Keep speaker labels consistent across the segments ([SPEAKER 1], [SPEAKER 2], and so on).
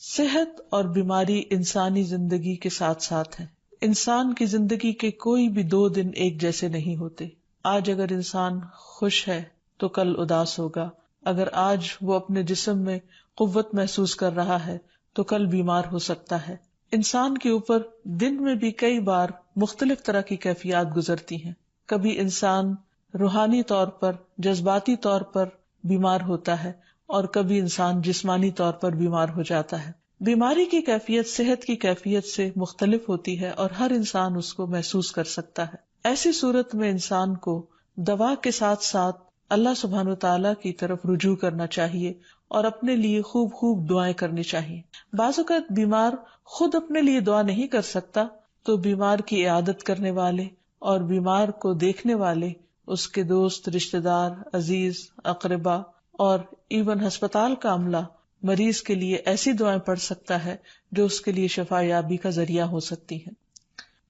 [SPEAKER 1] صحت اور بیماری انسانی زندگی کے ساتھ ساتھ ہیں. انسان کی زندگی کے کوئی بھی 2 دن ایک جیسے نہیں ہوتے. آج اگر انسان خوش ہے تو کل اداس ہوگا. اگر آج وہ اپنے جسم میں قوت محسوس کر رہا ہے تو کل بیمار ہو سکتا ہے. انسان کے اوپر دن میں بھی کئی بار مختلف طرح کی کیفیات گزرتی ہیں. کبھی انسان روحانی طور پر، جذباتی طور پر بیمار ہوتا ہے اور کبھی انسان جسمانی طور پر بیمار ہو جاتا ہے. بیماری کی کیفیت صحت کی کیفیت سے مختلف ہوتی ہے اور ہر انسان اس کو محسوس کر سکتا ہے. ایسی صورت میں انسان کو دوا کے ساتھ ساتھ اللہ سبحانہ وتعالیٰ کی طرف رجوع کرنا چاہیے اور اپنے لیے خوب خوب دعائیں کرنی چاہیے. بعض اوقات بیمار خود اپنے لیے دعا نہیں کر سکتا تو بیمار کی عیادت کرنے والے اور بیمار کو دیکھنے والے، اس کے دوست، رشتہ دار، عزیز، اقربا اور ایون ہسپتال کا عملہ مریض کے لیے ایسی دعائیں پڑھ سکتا ہے جو اس کے لیے شفا یابی کا ذریعہ ہو سکتی ہیں.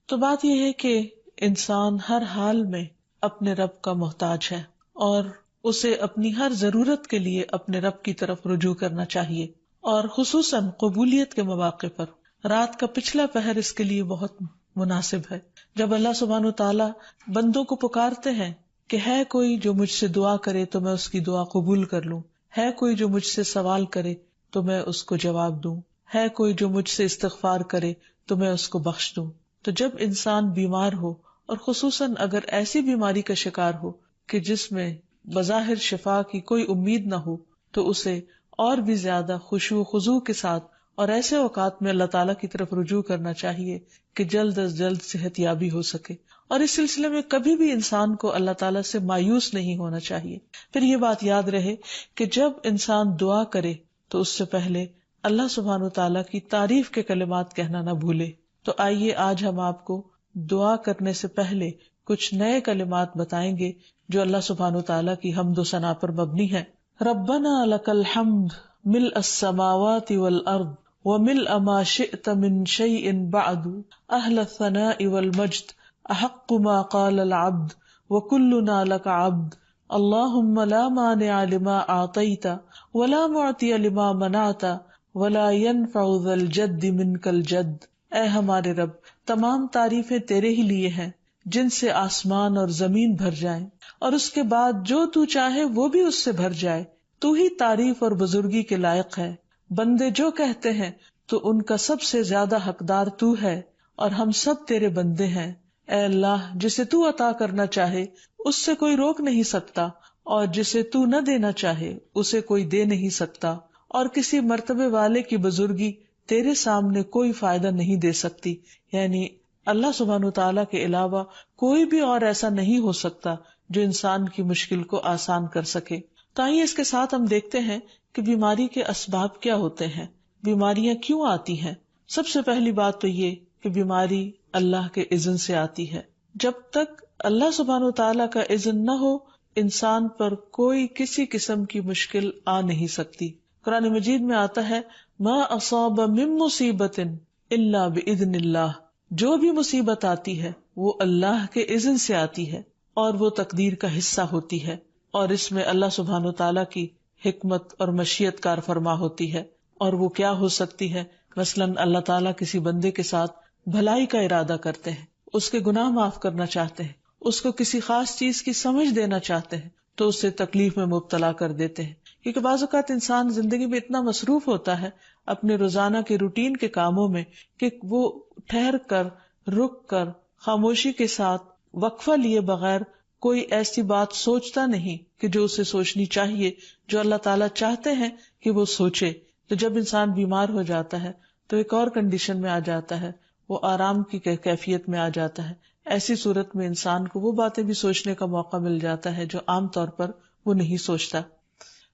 [SPEAKER 1] تو بات یہ ہے کہ انسان ہر حال میں اپنے رب کا محتاج ہے اور اسے اپنی ہر ضرورت کے لیے اپنے رب کی طرف رجوع کرنا چاہیے، اور خصوصاً قبولیت کے مواقع پر. رات کا پچھلا پہر اس کے لیے بہت مناسب ہے، جب اللہ سبحانہ وتعالیٰ بندوں کو پکارتے ہیں کہ ہے کوئی جو مجھ سے دعا کرے تو میں اس کی دعا قبول کر لوں، ہے کوئی جو مجھ سے سوال کرے تو میں اس کو جواب دوں، ہے کوئی جو مجھ سے استغفار کرے تو میں اس کو بخش دوں. تو جب انسان بیمار ہو اور خصوصاً اگر ایسی بیماری کا شکار ہو کہ جس میں بظاہر شفا کی کوئی امید نہ ہو، تو اسے اور بھی زیادہ خشوع و خضوع کے ساتھ اور ایسے اوقات میں اللہ تعالیٰ کی طرف رجوع کرنا چاہیے کہ جلد از جلد صحت یابی ہو سکے. اور اس سلسلے میں کبھی بھی انسان کو اللہ تعالیٰ سے مایوس نہیں ہونا چاہیے. پھر یہ بات یاد رہے کہ جب انسان دعا کرے تو اس سے پہلے اللہ سبحانہ وتعالیٰ کی تعریف کے کلمات کہنا نہ بھولے. تو آئیے آج ہم آپ کو دعا کرنے سے پہلے کچھ نئے کلمات بتائیں گے جو اللہ سبحانہ وتعالیٰ کی حمد و ثنا پر مبنی ہے. ربنا لک الحمد ملء السماوات والارض وملء ما شئت من شيء بعد اهل الثناء والمجد احق ما قال العبد وكلنا لك عبد اللهم لا مانع لما اعطيت ولا معطي لما منعت ولا ينفع ذا الجد منك الجد. اے ہمارے رب، تمام تعریفیں تیرے ہی لیے ہیں جن سے آسمان اور زمین بھر جائیں اور اس کے بعد جو تو چاہے وہ بھی اس سے بھر جائے. تو ہی تعریف اور بزرگی کے لائق ہے. بندے جو کہتے ہیں تو ان کا سب سے زیادہ حقدار تو ہے اور ہم سب تیرے بندے ہیں. اے اللہ، جسے تو عطا کرنا چاہے اس سے کوئی روک نہیں سکتا اور جسے تو نہ دینا چاہے اسے کوئی دے نہیں سکتا، اور کسی مرتبے والے کی بزرگی تیرے سامنے کوئی فائدہ نہیں دے سکتی. یعنی اللہ سبحانہ وتعالیٰ کے علاوہ کوئی بھی اور ایسا نہیں ہو سکتا جو انسان کی مشکل کو آسان کر سکے. تو آئیے اس کے ساتھ ہم دیکھتے ہیں کہ بیماری کے اسباب کیا ہوتے ہیں، بیماریاں کیوں آتی ہیں. سب سے پہلی بات تو یہ کہ بیماری اللہ کے اذن سے آتی ہے. جب تک اللہ سبحانہ وتعالیٰ کا اذن نہ ہو انسان پر کوئی کسی قسم کی مشکل آ نہیں سکتی. قرآن مجید میں آتا ہے ما اصاب من مصیبت الا باذن اللہ. جو بھی مصیبت آتی ہے وہ اللہ کے اذن سے آتی ہے اور وہ تقدیر کا حصہ ہوتی ہے، اور اس میں اللہ سبحانہ وتعالیٰ کی حکمت اور مشیت کار فرما ہوتی ہے. اور وہ کیا ہو سکتی ہے؟ مثلاً اللہ تعالیٰ کسی بندے کے ساتھ بھلائی کا ارادہ کرتے ہیں، اس کے گناہ معاف کرنا چاہتے ہیں، اس کو کسی خاص چیز کی سمجھ دینا چاہتے ہیں تو اسے تکلیف میں مبتلا کر دیتے ہیں. کیونکہ بعض اوقات انسان زندگی میں اتنا مصروف ہوتا ہے اپنے روزانہ کے روٹین کے کاموں میں کہ وہ ٹھہر کر، رک کر، خاموشی کے ساتھ وقفہ لیے بغیر کوئی ایسی بات سوچتا نہیں کہ جو اسے سوچنی چاہیے، جو اللہ تعالیٰ چاہتے ہیں کہ وہ سوچے. تو جب انسان بیمار ہو جاتا ہے تو ایک اور کنڈیشن میں آ جاتا ہے، وہ آرام کی کیفیت میں آ جاتا ہے. ایسی صورت میں انسان کو وہ باتیں بھی سوچنے کا موقع مل جاتا ہے جو عام طور پر وہ نہیں سوچتا.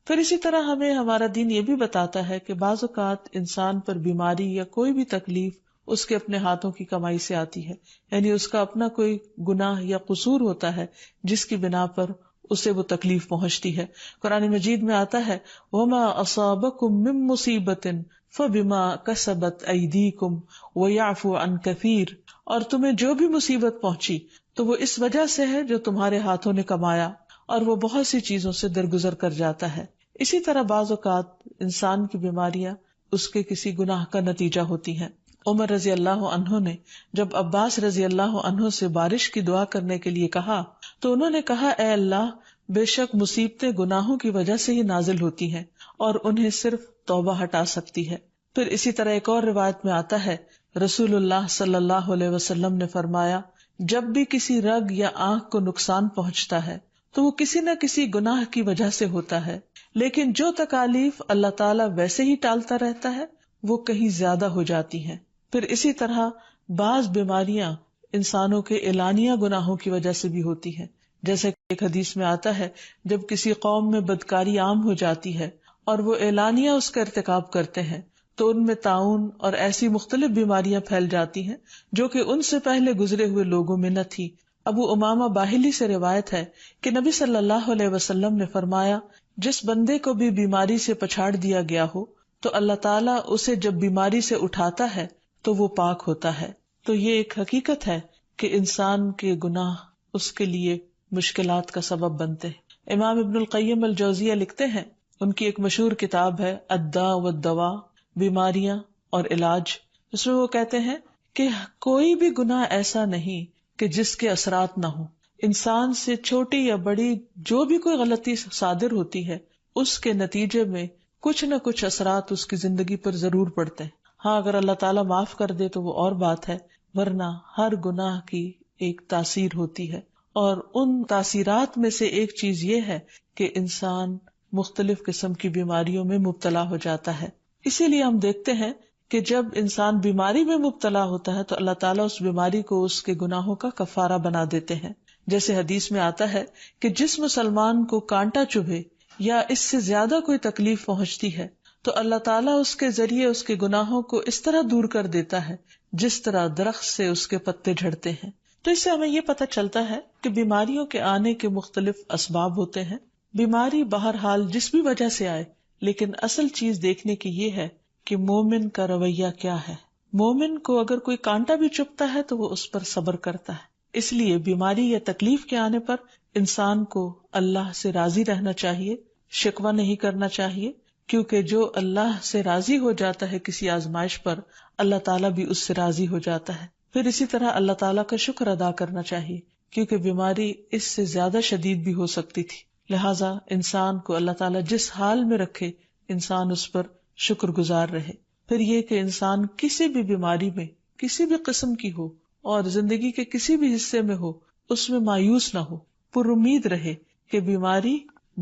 [SPEAKER 1] پھر اسی طرح ہمیں ہمارا دین یہ بھی بتاتا ہے کہ بعض اوقات انسان پر بیماری یا کوئی بھی تکلیف اس کے اپنے ہاتھوں کی کمائی سے آتی ہے، یعنی اس کا اپنا کوئی گناہ یا قصور ہوتا ہے جس کی بنا پر اسے وہ تکلیف پہنچتی ہے. قرآن مجید میں آتا ہے وَمَا أَصَابَكُم مِّن مُّصِيبَةٍ فَبِمَا كَسَبَتْ أَيْدِيكُمْ وَيَعْفُو عَن كَثِيرٍ. اور تمہیں جو بھی مصیبت پہنچی تو وہ اس وجہ سے ہے جو تمہارے ہاتھوں نے کمایا، اور وہ بہت سی چیزوں سے درگزر کر جاتا ہے. اسی طرح بعض اوقات انسان کی بیماریاں اس کے کسی گناہ کا نتیجہ ہوتی ہیں۔ عمر رضی اللہ عنہ نے جب عباس رضی اللہ عنہ سے بارش کی دعا کرنے کے لیے کہا تو انہوں نے کہا، اے اللہ، بے شک مصیبتیں گناہوں کی وجہ سے ہی نازل ہوتی ہیں اور انہیں صرف توبہ ہٹا سکتی ہے۔ پھر اسی طرح ایک اور روایت میں آتا ہے، رسول اللہ صلی اللہ علیہ وسلم نے فرمایا، جب بھی کسی رگ یا آنکھ کو نقصان پہنچتا ہے تو وہ کسی نہ کسی گناہ کی وجہ سے ہوتا ہے، لیکن جو تکالیف اللہ تعالیٰ ویسے ہی ٹالتا رہتا ہے وہ کہیں زیادہ ہو جاتی ہیں۔ پھر اسی طرح بعض بیماریاں انسانوں کے اعلانیہ گناہوں کی وجہ سے بھی ہوتی ہیں، جیسے کہ ایک حدیث میں آتا ہے، جب کسی قوم میں بدکاری عام ہو جاتی ہے اور وہ اعلانیہ اس کا ارتکاب کرتے ہیں تو ان میں طاعون اور ایسی مختلف بیماریاں پھیل جاتی ہیں جو کہ ان سے پہلے گزرے ہوئے لوگوں میں نہ تھی۔ ابو امامہ باہلی سے روایت ہے کہ نبی صلی اللہ علیہ وسلم نے فرمایا، جس بندے کو بھی بیماری سے پچھاڑ دیا گیا ہو تو اللہ تعالیٰ اسے جب بیماری سے اٹھاتا ہے تو وہ پاک ہوتا ہے۔ تو یہ ایک حقیقت ہے کہ انسان کے گناہ اس کے لیے مشکلات کا سبب بنتے ہیں۔ امام ابن القیم الجوزیہ لکھتے ہیں، ان کی ایک مشہور کتاب ہے الداء والدواء، بیماریاں اور علاج، اس میں وہ کہتے ہیں کہ کوئی بھی گناہ ایسا نہیں کہ جس کے اثرات نہ ہوں۔ انسان سے چھوٹی یا بڑی جو بھی کوئی غلطی صادر ہوتی ہے اس کے نتیجے میں کچھ نہ کچھ اثرات اس کی زندگی پر ضرور پڑتے ہیں۔ ہاں، اگر اللہ تعالیٰ معاف کر دے تو وہ اور بات ہے، ورنہ ہر گناہ کی ایک تاثیر ہوتی ہے، اور ان تاثیرات میں سے ایک چیز یہ ہے کہ انسان مختلف قسم کی بیماریوں میں مبتلا ہو جاتا ہے۔ اسی لیے ہم دیکھتے ہیں کہ جب انسان بیماری میں مبتلا ہوتا ہے تو اللہ تعالیٰ اس بیماری کو اس کے گناہوں کا کفارہ بنا دیتے ہیں۔ جیسے حدیث میں آتا ہے کہ جس مسلمان کو کانٹا چبھے یا اس سے زیادہ کوئی تکلیف پہنچتی ہے تو اللہ تعالیٰ اس کے ذریعے اس کے گناہوں کو اس طرح دور کر دیتا ہے جس طرح درخت سے اس کے پتے جھڑتے ہیں۔ تو اس سے ہمیں یہ پتہ چلتا ہے کہ بیماریوں کے آنے کے مختلف اسباب ہوتے ہیں۔ بیماری بہرحال جس بھی وجہ سے آئے، لیکن اصل چیز دیکھنے کی یہ ہے کہ مومن کا رویہ کیا ہے۔ مومن کو اگر کوئی کانٹا بھی چبھتا ہے تو وہ اس پر صبر کرتا ہے۔ اس لیے بیماری یا تکلیف کے آنے پر انسان کو اللہ سے راضی رہنا چاہیے، شکوہ نہیں کرنا چاہیے، کیونکہ جو اللہ سے راضی ہو جاتا ہے کسی آزمائش پر، اللہ تعالیٰ بھی اس سے راضی ہو جاتا ہے۔ پھر اسی طرح اللہ تعالیٰ کا شکر ادا کرنا چاہیے، کیونکہ بیماری اس سے زیادہ شدید بھی ہو سکتی تھی، لہٰذا انسان کو اللہ تعالیٰ جس حال میں رکھے انسان اس پر شکر گزار رہے۔ پھر یہ کہ انسان کسی بھی بیماری میں کسی بھی قسم کی ہو اور زندگی کے کسی بھی حصے میں ہو، اس میں مایوس نہ ہو، پر امید رہے کہ بیماری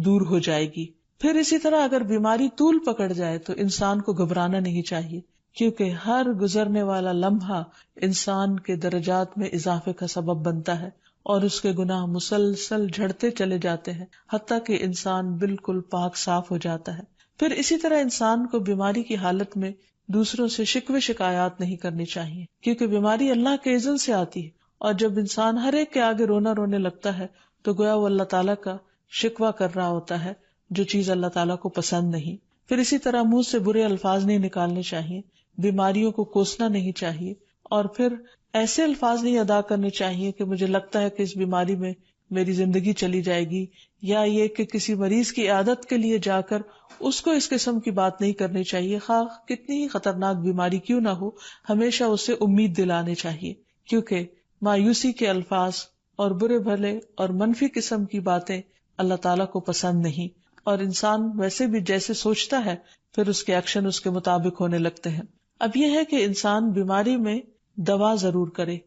[SPEAKER 1] دور ہو جائے گی۔ پھر اسی طرح اگر بیماری طول پکڑ جائے تو انسان کو گھبرانا نہیں چاہیے، کیونکہ ہر گزرنے والا لمحہ انسان کے درجات میں اضافے کا سبب بنتا ہے اور اس کے گناہ مسلسل جھڑتے چلے جاتے ہیں حتیٰ کہ انسان بالکل پاک صاف ہو جاتا ہے۔ پھر اسی طرح انسان کو بیماری کی حالت میں دوسروں سے شکوے شکایات نہیں کرنی چاہیے، کیونکہ بیماری اللہ کے اذن سے آتی ہے، اور جب انسان ہر ایک کے آگے رونے لگتا ہے تو گویا وہ اللہ تعالیٰ کا شکوہ کر رہا ہوتا ہے، جو چیز اللہ تعالیٰ کو پسند نہیں۔ پھر اسی طرح منہ سے برے الفاظ نہیں نکالنے چاہیے، بیماریوں کو کوسنا نہیں چاہیے، اور پھر ایسے الفاظ نہیں ادا کرنے چاہیے کہ مجھے لگتا ہے کہ اس بیماری میں میری زندگی چلی جائے گی، یا یہ کہ کسی مریض کی عیادت کے لیے جا کر اس کو اس قسم کی بات نہیں کرنی چاہیے، خواہ کتنی ہی خطرناک بیماری کیوں نہ ہو، ہمیشہ اسے امید دلانے چاہیے، کیونکہ مایوسی کے الفاظ اور برے بھلے اور منفی قسم کی باتیں اللہ تعالیٰ کو پسند نہیں، اور انسان ویسے بھی جیسے سوچتا ہے پھر اس کے ایکشن اس کے مطابق ہونے لگتے ہیں۔ اب یہ ہے کہ انسان بیماری میں دوا ضرور کرے،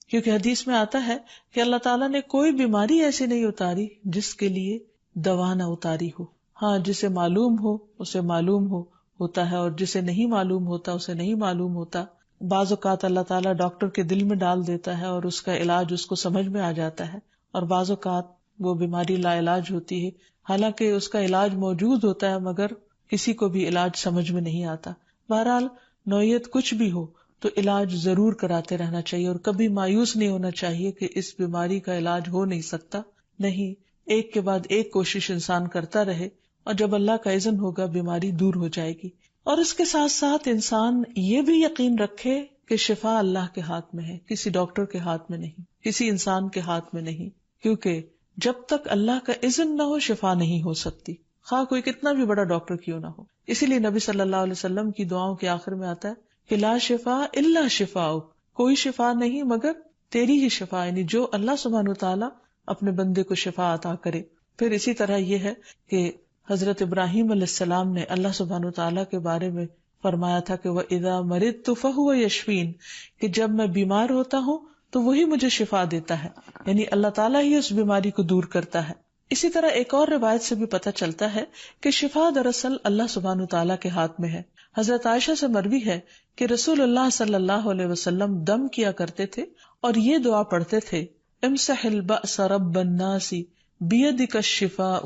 [SPEAKER 1] کیونکہ حدیث میں آتا ہے کہ اللہ تعالیٰ نے کوئی بیماری ایسی نہیں اتاری جس کے لیے دوا نہ اتاری ہو۔ ہاں، جسے معلوم ہو اسے معلوم ہوتا ہے، اور جسے نہیں معلوم ہوتا اسے نہیں معلوم ہوتا۔ بعض اوقات اللہ تعالیٰ ڈاکٹر کے دل میں ڈال دیتا ہے اور اس کا علاج اس کو سمجھ میں آ جاتا ہے، اور بعض اوقات وہ بیماری لا علاج ہوتی ہے، حالانکہ اس کا علاج موجود ہوتا ہے مگر کسی کو بھی علاج سمجھ میں نہیں آتا۔ بہرحال نوعیت کچھ بھی ہو تو علاج ضرور کراتے رہنا چاہیے، اور کبھی مایوس نہیں ہونا چاہیے کہ اس بیماری کا علاج ہو نہیں سکتا، نہیں، ایک کے بعد ایک کوشش انسان کرتا رہے، اور جب اللہ کا اذن ہوگا بیماری دور ہو جائے گی۔ اور اس کے ساتھ ساتھ انسان یہ بھی یقین رکھے کہ شفا اللہ کے ہاتھ میں ہے، کسی ڈاکٹر کے ہاتھ میں نہیں، کسی انسان کے ہاتھ میں نہیں، کیونکہ جب تک اللہ کا اذن نہ ہو شفا نہیں ہو سکتی، خواہ کوئی کتنا بھی بڑا ڈاکٹر کیوں نہ ہو۔ اسی لیے نبی صلی اللہ علیہ وسلم کی دعاؤں کے آخر میں آتا ہے کہ لا شفا الا شفاؤ، کوئی شفا نہیں مگر تیری ہی شفا، یعنی جو اللہ سبحانہ وتعالیٰ اپنے بندے کو شفا عطا کرے۔ پھر اسی طرح یہ ہے کہ حضرت ابراہیم علیہ السلام نے اللہ سبحانہ وتعالیٰ کے بارے میں فرمایا تھا کہ وَإِذَا مَرِضْتُ فَهُوَ يَشْفِينِ، کہ جب میں بیمار ہوتا ہوں تو وہی مجھے شفا دیتا ہے، یعنی اللہ تعالیٰ ہی اس بیماری کو دور کرتا ہے۔ اسی طرح ایک اور روایت سے بھی پتہ چلتا ہے کہ شفا دراصل اللہ سبحانہ وتعالیٰ کے ہاتھ میں ہے۔ حضرت عائشہ سے مروی ہے کہ رسول اللہ صلی اللہ علیہ وسلم دم کیا کرتے تھے اور یہ دعا پڑھتے تھے، امسح البأس رب الناس بیدک الشفاء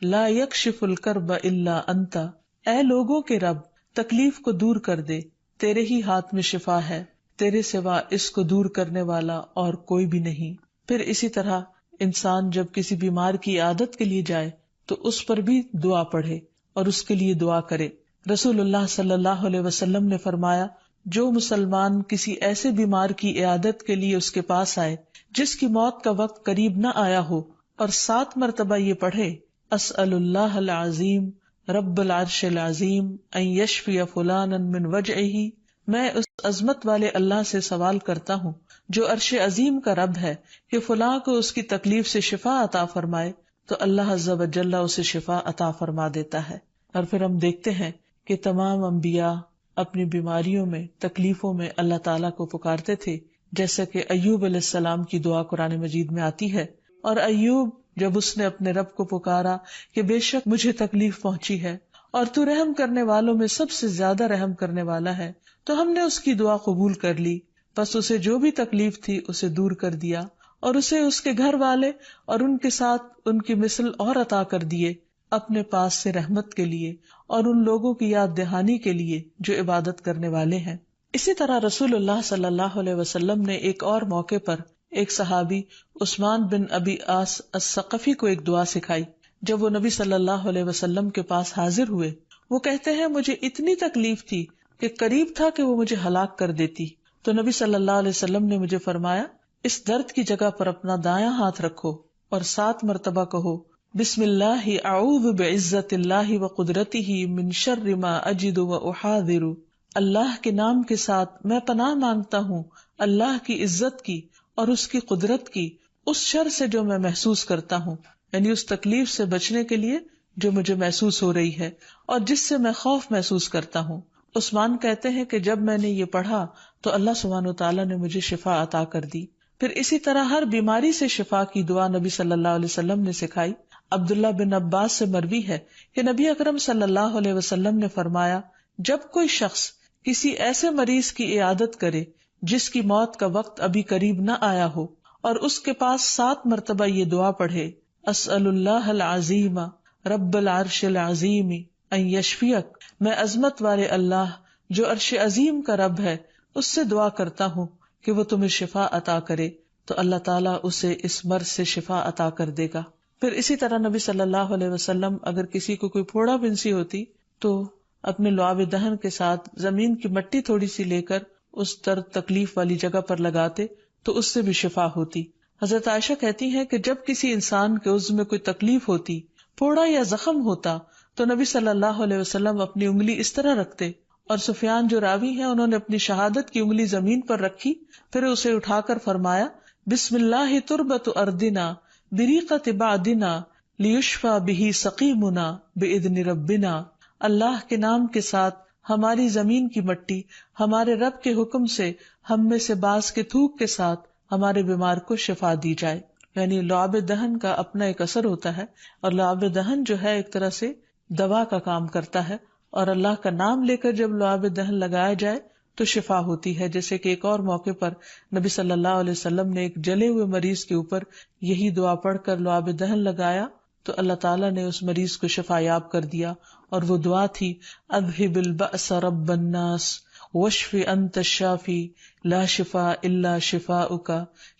[SPEAKER 1] لا یکشف الکرب الا انت، اے لوگوں کے رب تکلیف کو دور کر دے، تیرے ہی ہاتھ میں شفا ہے، تیرے سوا اس کو دور کرنے والا اور کوئی بھی نہیں۔ پھر اسی طرح انسان جب کسی بیمار کی عیادت کے لیے جائے تو اس پر بھی دعا پڑھے اور اس کے لیے دعا کرے۔ رسول اللہ صلی اللہ علیہ وسلم نے فرمایا، جو مسلمان کسی ایسے بیمار کی عیادت کے لیے اس کے پاس آئے جس کی موت کا وقت قریب نہ آیا ہو اور 7 مرتبہ یہ پڑھے، اسأل اللہ العظیم رب العرش العظیم ان یشفی فلانا من وجعہ، میں اس عظمت والے اللہ سے سوال کرتا ہوں جو عرش عظیم کا رب ہے کہ فلاں کو اس کی تکلیف سے شفا عطا فرمائے، تو اللہ عز و جل اسے شفا عطا فرما دیتا ہے۔ اور پھر ہم دیکھتے ہیں کہ تمام انبیاء اپنی بیماریوں میں، تکلیفوں میں اللہ تعالیٰ کو پکارتے تھے، جیسا کہ ایوب علیہ السلام کی دعا قرآن مجید میں آتی ہے۔ اور ایوب جب اس نے اپنے رب کو پکارا کہ بے شک مجھے تکلیف پہنچی ہے اور تو رحم کرنے والوں میں سب سے زیادہ رحم کرنے والا ہے، تو ہم نے اس کی دعا قبول کر لی، بس اسے جو بھی تکلیف تھی اسے دور کر دیا اور اسے اس کے گھر والے اور ان کے ساتھ ان کی مثل اور عطا کر دیے اپنے پاس سے رحمت کے لیے اور ان لوگوں کی یاد دہانی کے لیے جو عبادت کرنے والے ہیں۔ اسی طرح رسول اللہ صلی اللہ علیہ وسلم نے ایک اور موقع پر ایک صحابی عثمان بن ابی عاص الثقفی کو ایک دعا سکھائی۔ جب وہ نبی صلی اللہ علیہ وسلم کے پاس حاضر ہوئے، وہ کہتے ہیں مجھے اتنی تکلیف تھی کہ قریب تھا کہ وہ مجھے ہلاک کر دیتی، تو نبی صلی اللہ علیہ وسلم نے مجھے فرمایا، اس درد کی جگہ پر اپنا دایاں ہاتھ رکھو اور 7 مرتبہ کہو، بسم اللہ اعوذ بعزت اللہ وقدرتہ من شر ما اجد واحاذر، اللہ کے نام کے ساتھ میں پناہ مانگتا ہوں اللہ کی عزت کی اور اس کی قدرت کی اس شر سے جو میں محسوس کرتا ہوں، یعنی اس تکلیف سے بچنے کے لیے جو مجھے محسوس ہو رہی ہے اور جس سے میں خوف محسوس کرتا ہوں۔ عثمان کہتے ہیں کہ جب میں نے یہ پڑھا تو اللہ سبحانہ وتعالیٰ نے مجھے شفا عطا کر دی۔ پھر اسی طرح ہر بیماری سے شفا کی دعا نبی صلی اللہ علیہ وسلم نے سکھائی۔ عبداللہ بن عباس سے مروی ہے کہ نبی اکرم صلی اللہ علیہ وسلم نے فرمایا، جب کوئی شخص کسی ایسے مریض کی عیادت کرے جس کی موت کا وقت ابھی قریب نہ آیا ہو اور اس کے پاس 7 مرتبہ یہ دعا پڑھے، اسأل اللہ العظیم رب العرش العظیم ان یشفیک، میں عظمت والے اللہ جو عرش عظیم کا رب ہے اس سے دعا کرتا ہوں کہ وہ تمہیں شفا عطا کرے، تو اللہ تعالیٰ اسے اس مرض سے شفا عطا کر دے گا۔ پھر اسی طرح نبی صلی اللہ علیہ وسلم اگر کسی کو کوئی پھوڑا بنسی ہوتی تو اپنے لعاب دہن کے ساتھ زمین کی مٹی تھوڑی سی لے کر اس درد تکلیف والی جگہ پر لگاتے تو اس سے بھی شفا ہوتی۔ حضرت عائشہ کہتی ہیں کہ جب کسی انسان کے عضو میں کوئی تکلیف ہوتی، پھوڑا یا زخم ہوتا، تو نبی صلی اللہ علیہ وسلم اپنی انگلی اس طرح رکھتے، اور سفیان جو راوی ہیں انہوں نے اپنی شہادت کی انگلی زمین پر رکھی، پھر اسے اٹھا کر فرمایا، بسم اللہ تربت اردنا بریقت بعدنا لیشفى به سقیمنا باذن ربنا، اللہ کے نام کے ساتھ ہماری زمین کی مٹی ہمارے رب کے حکم سے ہم میں سے بعض کے تھوک کے ساتھ ہمارے بیمار کو شفا دی جائے۔ یعنی لعاب دہن کا اپنا ایک اثر ہوتا ہے، اور لعاب دہن جو ہے ایک طرح سے دوا کا کام کرتا ہے، اور اللہ کا نام لے کر جب لعاب دہن لگایا جائے تو شفا ہوتی ہے۔ جیسے کہ ایک اور موقع پر نبی صلی اللہ علیہ وسلم نے ایک جلے ہوئے مریض کے اوپر یہی دعا پڑھ کر لعاب دہن لگایا تو اللہ تعالیٰ نے اس مریض کو شفا یاب کر دیا، اور وہ دعا تھی، اذہب البأس رب الناس واشف انت الشافی لا شفاء الا شفاؤک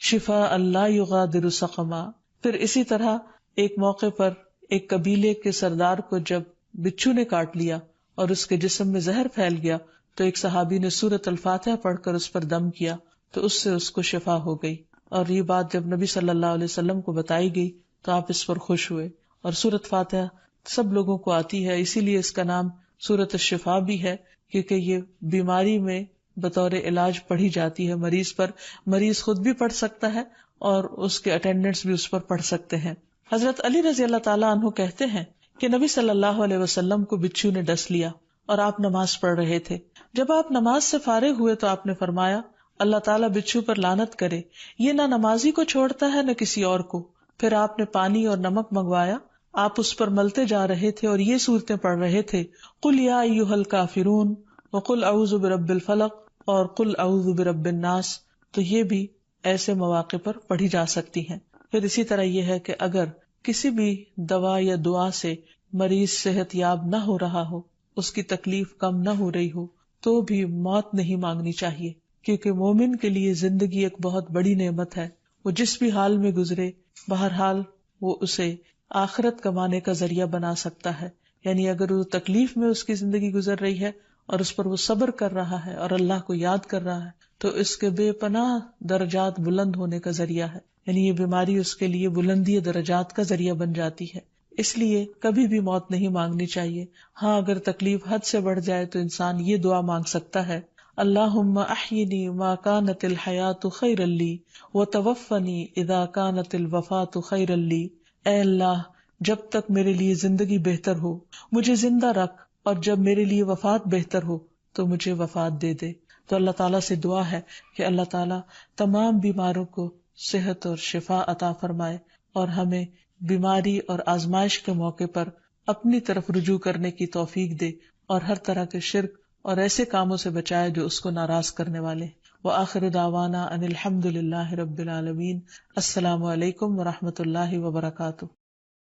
[SPEAKER 1] شفاء لا یغادر سقما۔ پھر اسی طرح ایک موقع پر ایک قبیلے کے سردار کو جب بچھو نے کاٹ لیا اور اس کے جسم میں زہر پھیل گیا تو ایک صحابی نے سورۃ الفاتحہ پڑھ کر اس پر دم کیا تو اس سے اس کو شفا ہو گئی، اور یہ بات جب نبی صلی اللہ علیہ وسلم کو بتائی گئی تو آپ اس پر خوش ہوئے۔ اور سورۃ فاتحہ سب لوگوں کو آتی ہے، اسی لیے اس کا نام سورۃ الشفا بھی ہے، کیونکہ یہ بیماری میں بطور علاج پڑھی جاتی ہے مریض پر، مریض خود بھی پڑھ سکتا ہے اور اس کے اٹینڈنٹس بھی اس پر پڑھ سکتے ہیں۔ حضرت علی رضی اللہ تعالیٰ عنہ کہتے ہیں کہ نبی صلی اللہ علیہ وسلم کو بچھو نے ڈس لیا اور آپ نماز پڑھ رہے تھے۔ جب آپ نماز سے فارغ ہوئے تو آپ نے فرمایا، اللہ تعالیٰ بچھو پر لعنت کرے، یہ نہ نمازی کو چھوڑتا ہے نہ کسی اور کو۔ پھر آپ نے پانی اور نمک منگوایا، آپ اس پر ملتے جا رہے تھے اور یہ صورتیں پڑھ رہے تھے، قل یا ایھا الکافرون وقل اعوذ برب الفلق اور قل اعوذ برب الناس۔ تو یہ بھی ایسے مواقع پر پڑھی جا سکتی ہیں۔ پھر اسی طرح یہ ہے کہ اگر کسی بھی دوا یا دعا سے مریض صحت یاب نہ ہو رہا ہو، اس کی تکلیف کم نہ ہو رہی ہو، تو بھی موت نہیں مانگنی چاہیے، کیونکہ مومن کے لیے زندگی ایک بہت بڑی نعمت ہے۔ وہ جس بھی حال میں گزرے، بہرحال وہ اسے آخرت کمانے کا ذریعہ بنا سکتا ہے۔ یعنی اگر وہ تکلیف میں اس کی زندگی گزر رہی ہے اور اس پر وہ صبر کر رہا ہے اور اللہ کو یاد کر رہا ہے، تو اس کے بے پناہ درجات بلند ہونے کا ذریعہ ہے۔ یعنی یہ بیماری اس کے لیے بلندی درجات کا ذریعہ بن جاتی ہے۔ اس لیے کبھی بھی موت نہیں مانگنی چاہیے۔ ہاں، اگر تکلیف حد سے بڑھ جائے تو انسان یہ دعا مانگ سکتا ہے، اللہم احینی ما کانت الحیات خیرا لی وتوفنی اذا کانت الوفات خیرا لی۔ اے اللہ، جب تک میرے لیے زندگی بہتر ہو مجھے زندہ رکھ، اور جب میرے لیے وفات بہتر ہو تو مجھے وفات دے دے۔ تو اللہ تعالیٰ سے دعا ہے کہ اللہ تعالیٰ تمام بیماروں کو صحت اور شفا عطا فرمائے، اور ہمیں بیماری اور آزمائش کے موقع پر اپنی طرف رجوع کرنے کی توفیق دے، اور ہر طرح کے شرک اور ایسے کاموں سے بچائے جو اس کو ناراض کرنے والے۔ وآخر دعوانا ان الحمد للہ رب العالمین۔ السلام علیکم ورحمۃ اللہ وبرکاتہ۔